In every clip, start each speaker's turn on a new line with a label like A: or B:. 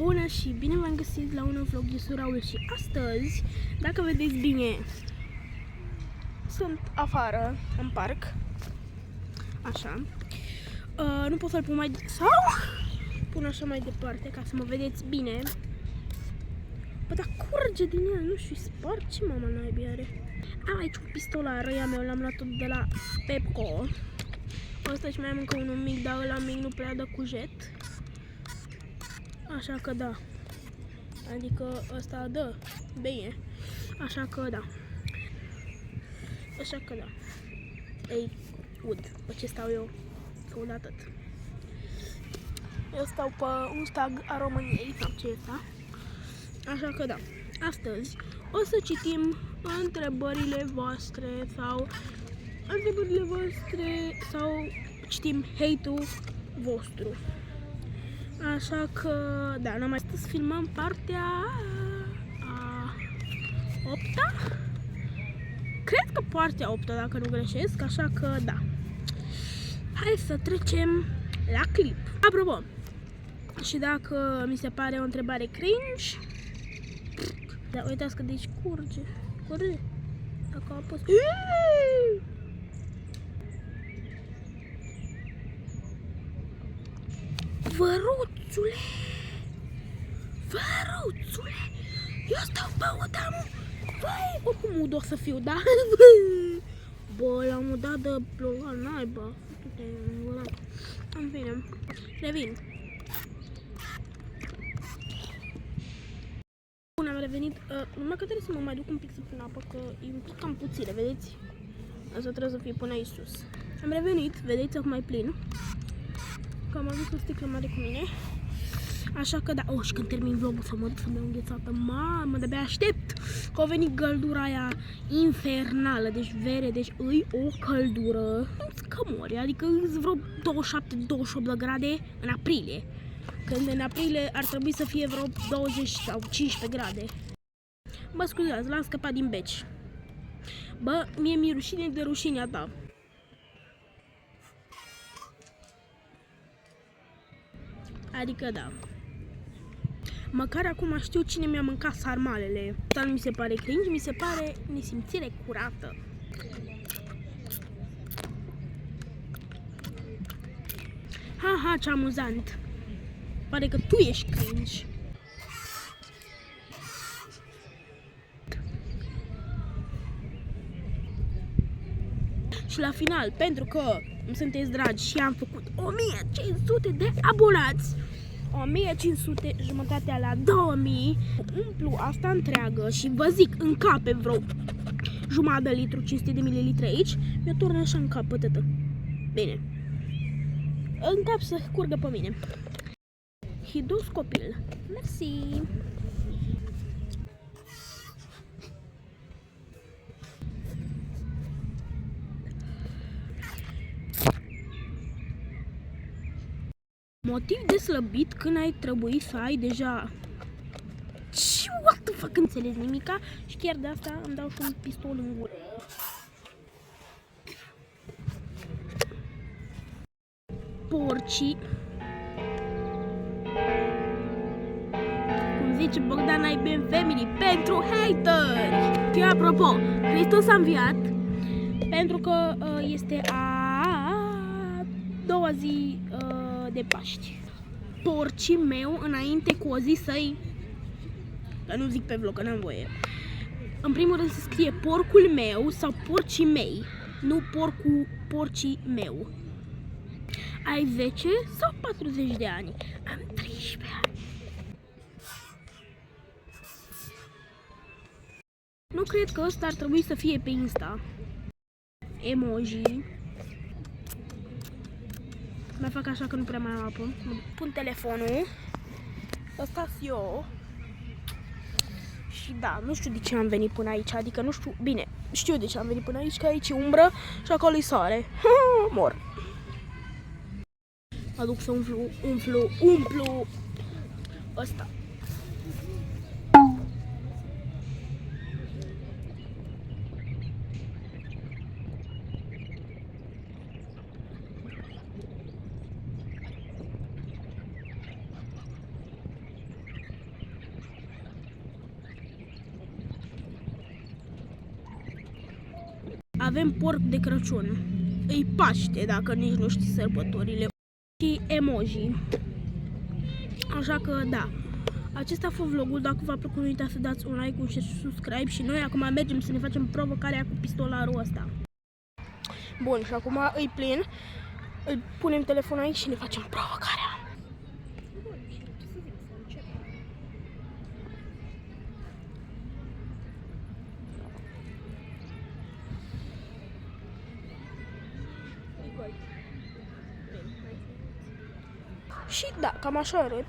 A: Bună și bine v-am găsit la un nou vlog, eu sunt Raul și astăzi, dacă vedeți bine, sunt afară, în parc, așa, nu pot să-l pun mai, sau pun așa mai departe ca să mă vedeți bine. Bă, dar curge din el, nu știu, spart, ce mama naibii are? Am aici un pistolar, ăia meu, l-am luat tot de la Pepco. Ăsta și mai am încă unul mic, dar ăla mic nu prea dă cu jet. Așa că da. Adică ăsta dă bine. Așa că da. Așa că da. Ei, ud. Pe ce stau eu? Să ud atât. Eu stau pe un stag a României, sau ce asta. Așa că da. Astăzi o să citim întrebările voastre sau citim hate-ul vostru. Așa că, da, n-am mai stat să filmăm partea a 8-a? Cred că partea 8-a, dacă nu greșesc, așa că, da. Hai să trecem la clip. Apropo, și dacă mi se pare o întrebare cringe, da, uitați că de aici curge. Curge? Dacă a apăs... Văruțule! Văruțule! Eu stau pe uda, mă! Vai, oricum ud o să fiu, da? Bă, l-am udat de plouă, naiba. În fine, revin. Bun, am revenit. Numai că trebuie să mă mai duc un pic să pun apă, că e un pic cam puțină, vedeți? Asta trebuie să fie până aici sus. Am revenit, vedeți, acum mai plin. Că am adus o sticlă mare cu mine. Așa că da, și când termin vlogul să mă duc să-mi iau înghețată. Mamă, de-abia aștept. Că a venit căldura aia infernală. Deci vere, deci îi o căldură. Nu-ți cămori, adică îți vreo 27-28 de grade în aprilie. Când în aprilie ar trebui să fie vreo 20 sau 15 grade. Bă, scuzați, l-am scăpat din beci. Bă, mie mi-e rușine de rușinea ta. Adică da. Măcar acum știu cine mi-a mâncat sarmalele. Asta nu mi se pare cringe, mi se pare nesimțire curată. Ha, ce amuzant. Pare că tu ești cringe. Și la final, pentru că îmi sunteți dragi și am făcut 1500 de abonați, 1500, jumătatea la 2000, umplu asta întreagă și vă zic, încape vreo jumătate de litru, 500 de mililitri aici, mi-o turnă așa în cap, pătătă. Bine. Încap să curgă pe mine. Hidus copil. Mersi. Motiv de slăbit când ai trebuit să ai deja... Ce, what the fuck, înțeles nimica? Și chiar de asta îmi dau și un pistol în gură. Porcii. Cum zice Bogdan, IBM Family, pentru hateri. Și apropo, Hristos a înviat pentru că este a doua zi de Paști. Porcii meu, înainte cu o zi să-i... Că nu zic pe vlog, că n-am voie. În primul rând se scrie porcul meu sau porcii mei. Nu porcii meu. Ai 10 sau 40 de ani? Am 13 ani. Nu cred că ăsta ar trebui să fie pe Insta. Emoji. Mai fac așa că nu prea mai am apă. Pun telefonul. Ăsta-s eu. Și da, nu știu de ce am venit până aici. Adică nu știu, bine, știu de ce am venit până aici, că aici e umbră și acolo-i soare. Mor. Mă duc să umplu ăsta. avem porc de Crăciun. Îi Paște, dacă nici nu știi sărbătorile. Și emoji. Așa că, da. Acesta a fost vlogul. Dacă v-a plăcut, nu uitați să dați un like, un share și subscribe. Și noi acum mergem să ne facem provocarea cu pistolarul ăsta. Bun, și acum îi plin. Îl punem telefonul aici și ne facem provocarea. Și da, cam așa arăt.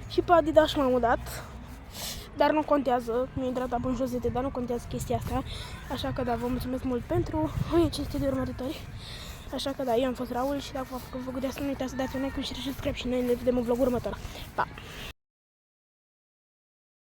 A: Și pe Adidas m-am mutat. Dar nu contează, mi-a intrat apă în josete, dar nu contează chestia asta. Așa că da, vă mulțumesc mult pentru 1500 de urmăritori. Așa că da, eu am fost Raul și dacă v-a plăcut vlogul de asta, nu uitați să dați un like, un share și subscribe și noi ne vedem în vlogul următor. Pa!